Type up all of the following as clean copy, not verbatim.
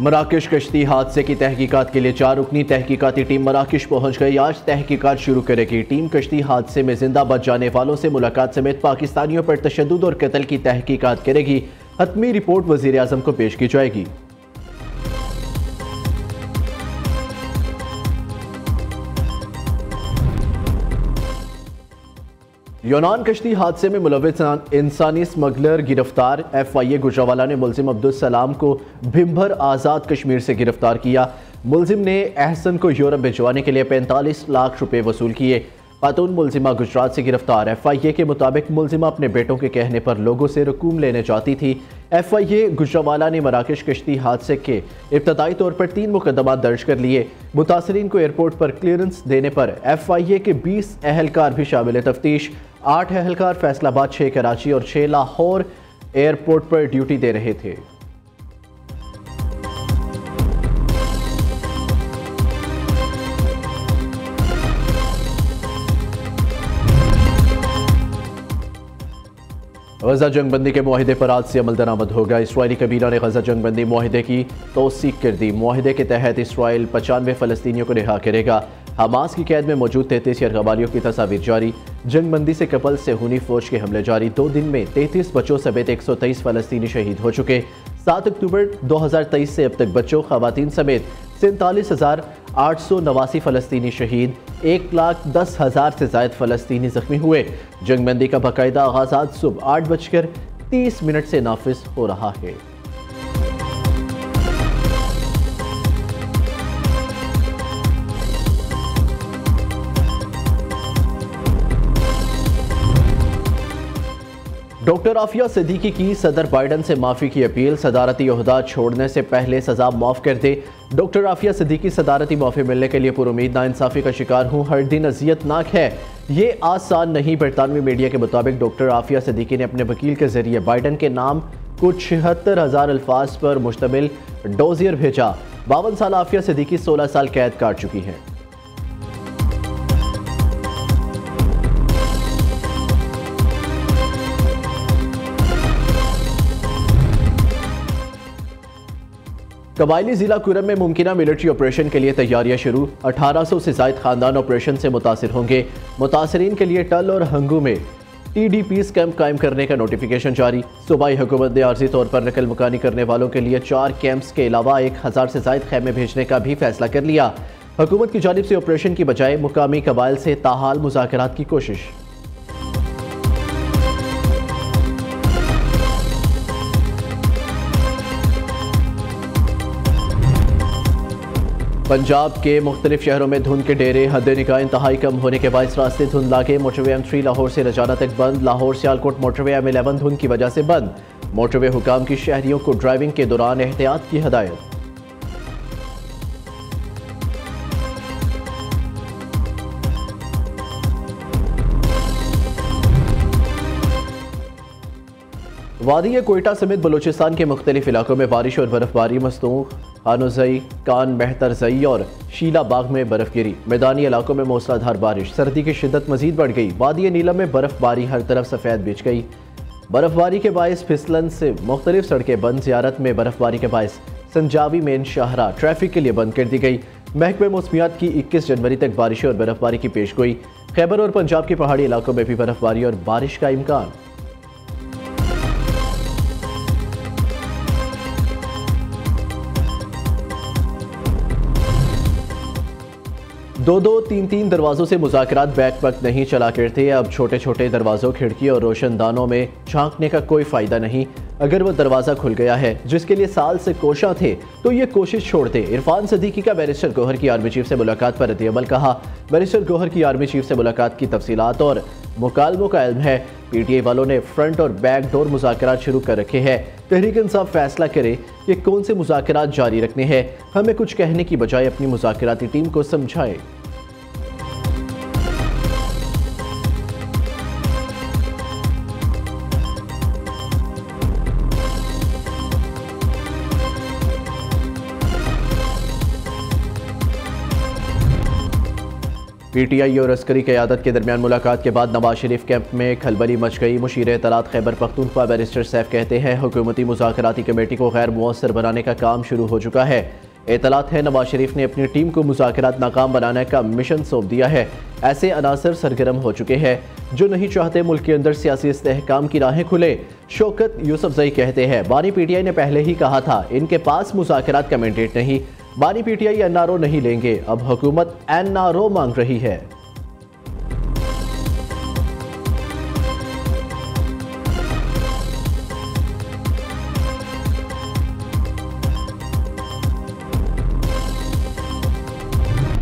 मराकश कश्ती हादसे की तहकीकात के लिए 4 रुकनी तहकीकाती टीम मराकश पहुंच गई। आज तहकीकात शुरू करेगी। टीम कश्ती हादसे में जिंदा बच जाने वालों से मुलाकात समेत पाकिस्तानियों पर तशद्दुद और कत्ल की तहकीकात करेगी। हतमी रिपोर्ट वजीर आजम को पेश की जाएगी। यूनान कश्ती हादसे में मुलविस इंसानी स्मगलर गिरफ्तार। FIA गुजरावाला ने मुलजिम अब्दुल सलाम को भिम्भर आज़ाद कश्मीर से गिरफ्तार किया। मुलजिम ने एहसन को यूरोप भिजवाने के लिए 45 लाख रुपए वसूल किए। खातून मुलजिमा गुजरात से गिरफ्तार। FIA के मुताबिक मुलजिमा अपने बेटों के कहने पर लोगों से रकूम लेने जाती थी। FIA गुजरावाला ने मराकश कश्ती हादसे के इब्तदाई तौर पर 3 मुकदमा दर्ज कर लिए। मुतासरीन को एयरपोर्ट पर क्लियरेंस देने पर FIA के 20 अहलकार भी शामिल तफ्तीश। 8 अहलकार फैसलाबाद, 6 कराची और 6 लाहौर एयरपोर्ट पर ड्यूटी दे रहे थे। गजा जंगबंदी के मुआहिदे पर आज से अमल दरामद होगा। इसराइली कबीना ने गजा जंगबंदी मुआहिदे की तौसीक कर दी। मुआहिदे के तहत इसराइल 95 फ़लस्तीनियों को रिहा करेगा। हमास की कैद में मौजूद 33 यरगबारियों की तस्वीर जारी। जंगबंदी से कबल सेहूनी फौज के हमले जारी। 2 दिन में 33 बच्चों समेत 123 फ़लस्तीनी शहीद हो चुके। 7 अक्टूबर 2023 से अब तक बच्चों, खवातीन समेत 47,889 फ़लस्तीनी शहीद, 1,10,000 से ज़ायद फ़लस्तीनी जख्मी हुए। जंगबंदी का बाकायदा आगाज़ आज सुबह 8:30 से नाफिज हो रहा है। डॉक्टर आफिया सिद्दीकी की सदर बाइडन से माफ़ी की अपील। सदारती ओहदा छोड़ने से पहले सजा माफ़ कर दे। डॉक्टर आफिया सिद्दीकी सदारती माफ़ी मिलने के लिए पुरुमीद नाइंसाफ़ी का शिकार हूँ, हर दिन अजियतनाक है, ये आसान नहीं। बरतानवी मीडिया के मुताबिक डॉक्टर आफिया सिद्दीकी ने अपने वकील के जरिए बाइडन के नाम कुछ 76,000 अल्फाज पर मुश्तमिल डोजियर भेजा। 52 साल आफिया सिद्दीकी 16 साल कैद काट चुकी हैं। कबायली जिला कुरम में मुमकिना मिलिट्री ऑपरेशन के लिए तैयारियां शुरू। 1800 से ज़ायद खानदान ऑपरेशन से मुतासिर होंगे। मुतासरीन के लिए टल और हंगू में TDPs कैंप कायम करने का नोटिफिकेशन जारी। सूबाई हुकूमत ने आर्जी तौर पर नकल मुकानी करने वालों के लिए 4 कैंप्स के अलावा 1000 से ज़ायद खैमे भेजने का भी फैसला कर लिया। हुकूमत की जानिब से ऑपरेशन की बजाय मुकामी कबाइल से ताहाल मुज़ाकरात की कोशिश। पंजाब के मुख्तलिफ शहरों में धुंध के डेरे। हद निगाह इंतहाई कम होने के बायस रास्ते धुंध लागे। मोटरवे M3 लाहौर से रजाना तक बंद। लाहौर सियालकोट मोटरवे M11 धुंध की वजह से बंद। मोटरवे हुकाम की शहरियों को ड्राइविंग के दौरान एहतियात की हदायत। वादी कोयटा समेत बलूचिस्तान के मुख्तलिफ इलाकों में बारिश और बर्फबारी मस्तूक। खानोजई, कान मेहतरजई और शीला बाग में बर्फगिरी। मैदानी इलाकों में मूसलाधार बारिश। सर्दी की शिद्दत मजीद बढ़ गई। वादी नीलम में बर्फबारी, हर तरफ सफ़ेद बिछ गई। बर्फबारी के बायस फिसलन से मुख्तलिफ सड़कें बंद। ज़ियारत में बर्फबारी के बायस संजावी मेन शाहरा ट्रैफिक के लिए बंद कर दी गई। महकमे मौसमियात की 21 जनवरी तक बारिश और बर्फबारी की पेशगोई। खैबर और पंजाब के पहाड़ी इलाकों में भी बर्फबारी और बारिश का इम्कान। 2-2, 3-3 दरवाज़ों से मुज़ाकरात बैक वक्त नहीं चला करते। अब छोटे छोटे दरवाज़ों, खिड़की और रोशनदानों में झांकने का कोई फ़ायदा नहीं। अगर वह दरवाज़ा खुल गया है जिसके लिए साल से कोशा थे तो ये कोशिश छोड़ दे। इरफान सिद्दीकी का बैरिस्टर गौहर की आर्मी चीफ से मुलाकात पर रद्द-ए-अमल। कहा, बैरिस्टर गौहर की आर्मी चीफ से मुलाकात की तफसीलात और मुकालमों का इल्म है। PTI वालों ने फ्रंट और बैक डोर मुज़ाकरात शुरू कर रखे हैं। तहरीक इंसाफ फैसला करे कि कौन से मुज़ाकरात जारी रखने हैं। हमें कुछ कहने की बजाय अपनी मुज़ाकराती टीम को समझाएं। PTI और अस्करी क़यादत के दरमियान मुलाकात के बाद नवाज शरीफ कैंप में खलबली मच गई। मुशीर इत्तलात खैबर पख्तूनख्वा बैरिस्टर सैफ कहते हैं हुकूमती मुज़ाकराती कमेटी को गैर मुअस्सर बनाने का काम शुरू हो चुका है। इत्तलात है नवाज शरीफ ने अपनी टीम को मुज़ाकरात नाकाम बनाने का मिशन सौंप दिया है। ऐसे अनासर सरगर्म हो चुके हैं जो नहीं चाहते मुल्क के अंदर सियासी इस्तेहकाम की राहें खुले। शौकत यूसुफजई कहते हैं बानी PTI ने पहले ही कहा था इनके पास मुज़ाकरात का मैंडेट नहीं, बानी PTI NRO नहीं लेंगे, अब हुकूमत NRO मांग रही है।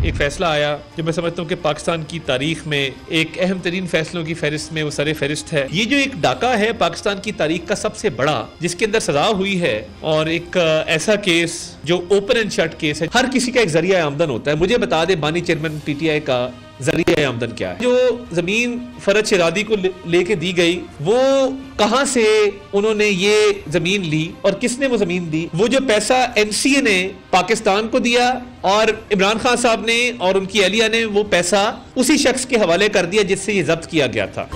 एक फैसला आया जो मैं समझता हूँ कि पाकिस्तान की तारीख में एक अहम तरीन फैसलों की फहरिस्त में वो सरे फहरिस्त है। ये जो एक डाका है पाकिस्तान की तारीख का सबसे बड़ा, जिसके अंदर सजा हुई है, और एक ऐसा केस जो ओपन एंड शट केस है। हर किसी का एक जरिया आमदन होता है। मुझे बता दे बानी चेयरमैन PTI का जरिया आमदन क्या है? जो जमीन फरज शिरादी को लेके दी गई, वो कहां से उन्होंने ये जमीन ली और किसने वो जमीन दी? वो जो पैसा NCA ने पाकिस्तान को दिया और इमरान खान साहब ने और उनकी एहलिया ने वो पैसा उसी शख्स के हवाले कर दिया जिससे ये जब्त किया गया था।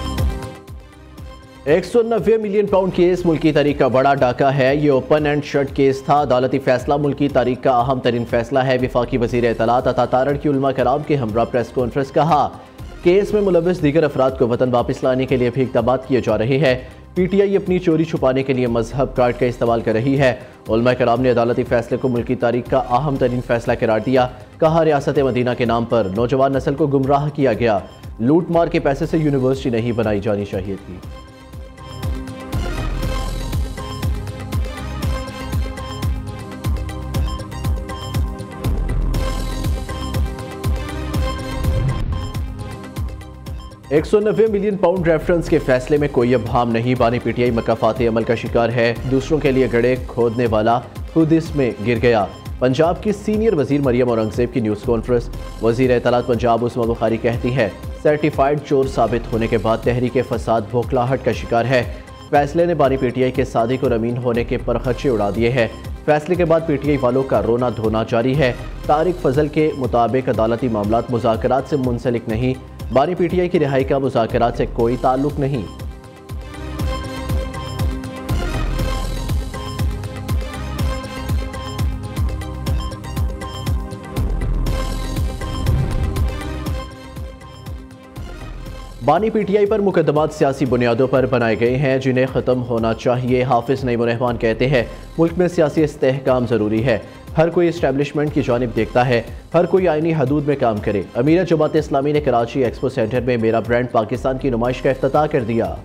190 मिलियन पाउंड केस मुल्की तारीख का बड़ा डाका है। ये ओपन एंड शट केस था। अदालती फैसला मुल्की तारीख का अहम तरीन फैसला है। वफाकी वज़ीर इत्तलात अता तारड़ की उलमा कराम के हमरा प्रेस कॉन्फ्रेंस कहा केस में मुलव्विस दीगर अफराद को वतन वापस लाने के लिए भी इक़दाम किए जा रहे हैं। PTI अपनी चोरी छुपाने के लिए मजहब कार्ड का इस्तेमाल कर रही है। उलमा कराम ने अदालती फैसले को मुल्की तारीख का अहम तरीन फैसला करार दिया। कहा रियासत मदीना के नाम पर नौजवान नस्ल को गुमराह किया गया। लूट मार के पैसे से यूनिवर्सिटी नहीं बनाई जानी चाहिए थी। $190 मिलियन पाउंड रेफरेंस के फैसले में कोई अबहम नहीं। बानी PTI मकाफाती अमल का शिकार है। दूसरों के लिए गड़े खोदने वाला खुद इसमें गिर गया। पंजाब की सीनियर वजीर मरियम औरंगजेब की न्यूज़ कॉन्फ्रेंस। वजीर इत्तलात पंजाब उस्मा बुखारी कहती है सर्टिफाइड चोर साबित होने के बाद तहरीक फसाद बौखलाहट का शिकार है। फैसले ने बानी PTI के सादिक और अमीन होने के परखचे उड़ा दिए हैं। फैसले के बाद PTI वालों का रोना धोना जारी है। तारिक फजल के मुताबिक अदालती मामलात मुज़ाकरात से मुंसलिक नहीं। बानी PTI की रिहाई का मुज़ाकरात से कोई ताल्लुक नहीं। बानी PTI पर मुकदमात सियासी बुनियादों पर बनाए गए हैं जिन्हें ख़त्म होना चाहिए। हाफिज नईमुर रहमान कहते हैं मुल्क में सियासी इस्तेहकाम ज़रूरी है। हर कोई इस्टेब्लिशमेंट की जानिब देखता है, हर कोई आईनी हदूद में काम करे। अमीर जमात इस्लामी ने कराची एक्सपो सेंटर में मेरा ब्रांड पाकिस्तान की नुमाइश का इफ्तिताह कर दिया।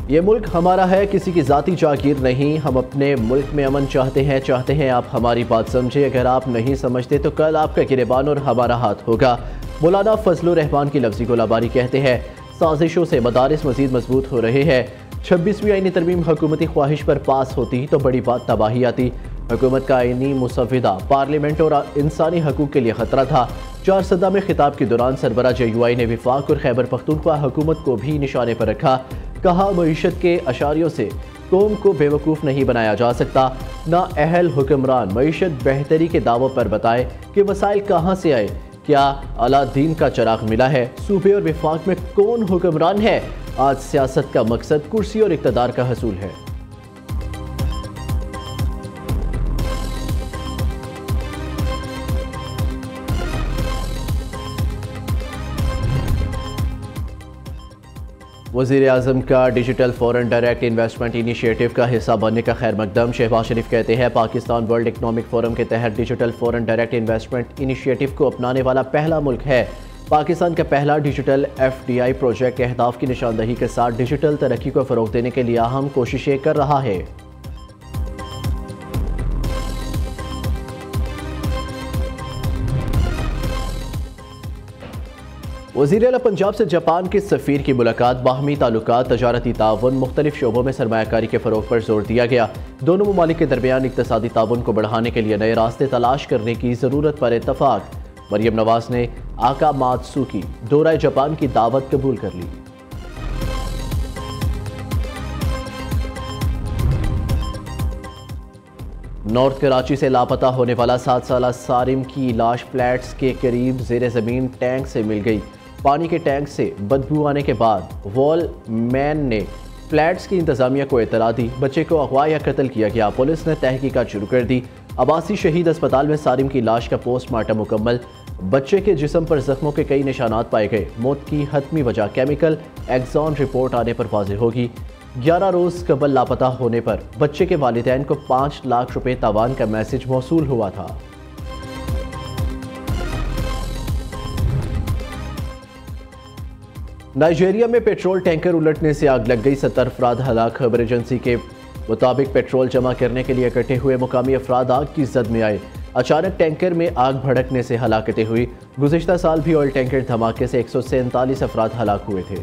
ये मुल्क हमारा है, किसी की जाती जागीर नहीं। हम अपने मुल्क में अमन चाहते हैं आप हमारी बात समझे। अगर आप नहीं समझते तो कल आपका गिरेबान और हमारा हाथ होगा। मौलाना फजलुर रहमान की लफ्ज़ी गोलाबारी कहते हैं साजिशों से मदारिस मजीद मजबूत हो रहे हैं। 26वीं आईनी तरमीम हुकूमती ख्वाहिश पर पास होती तो बड़ी बात तबाही आती। हुकूमत का आईनी मुसविदा पार्लियामेंट और इंसानी हकूक़ के लिए ख़तरा था। 4 सदा में खिताब के दौरान सरबरा JUI ने विफाक और खैबर पख्तूनख्वा हुकूमत को भी निशाने पर रखा। कहा मईशत के अशारियों से कौम को बेवकूफ़ नहीं बनाया जा सकता। ना अहल हुक्मरान मईशत बेहतरी के दावों पर बताए कि वसाइल कहाँ से आए। क्या अलादीन का चराग मिला है? सूबे और विफाक में कौन हुक्मरान है? आज सियासत का मकसद कुर्सी और इक़्तिदार का हसूल है। वज़ीर आज़म का digital foreign direct investment initiative का हिस्सा बनने का खैर मकदम। शहबाज शरीफ कहते हैं पाकिस्तान वर्ल्ड इकनॉमिक फोरम के तहत digital foreign direct investment initiative को अपनाने वाला पहला मुल्क है। पाकिस्तान का पहला डिजिटल FDI प्रोजेक्ट अहदाफ की निशानदही के साथ डिजिटल तरक्की को फ़रोग़ देने के लिए अहम कोशिशें कर रहा है। वज़ीर आला पंजाब से जापान के सफ़ीर की मुलाकात। बाहमी ताल्लुकात, तजारती ताउन, मुख्तलिफ शोबों में सरमायाकारी के फ़रोग़ पर जोर दिया गया। दोनों ममालिक के दरमियान इक़्तिसादी ताउन को बढ़ाने के लिए नए रास्ते तलाश करने की ज़रूरत पर इत्तफ़ाक़। मरियम नवाज़ ने आका मात्सुकी दौरा जापान की दावत कबूल कर ली। नॉर्थ कराची से लापता होने वाला 7 साला सारिम की लाश फ्लैट्स के करीब ज़ेर ज़मीन टैंक से मिल गई। पानी के टैंक से बदबू आने के बाद वॉल मैन ने फ्लैट्स की इंतजामिया को इतला दी। बच्चे को अगवा या कत्ल किया गया। पुलिस ने तहकीकात शुरू कर दी। अब्बासी शहीद अस्पताल में सारिम की लाश का पोस्टमार्टम मुकम्मल। बच्चे के जिस्म पर जख्मों के कई निशानात पाए गए। मौत की हतमी वजह केमिकल एग्जॉन रिपोर्ट आने पर वाज़ेह होगी। 11 रोज़ कबल लापता होने पर बच्चे के वालिदैन को 5 लाख रुपए तावान का मैसेज मौसूल हुआ था। नाइजीरिया में पेट्रोल टैंकर उलटने से आग लग गई। 70 अफराद हलाक। खबर एजेंसी के मुताबिक पेट्रोल जमा करने के लिए इकट्ठे हुए मुकामी अफराद आग की जद में आए। अचानक टैंकर में आग भड़कने से हलाकतें हुई। गुज़िश्ता साल भी ऑयल टैंकर धमाके से 147 अफराद हलाक हुए थे।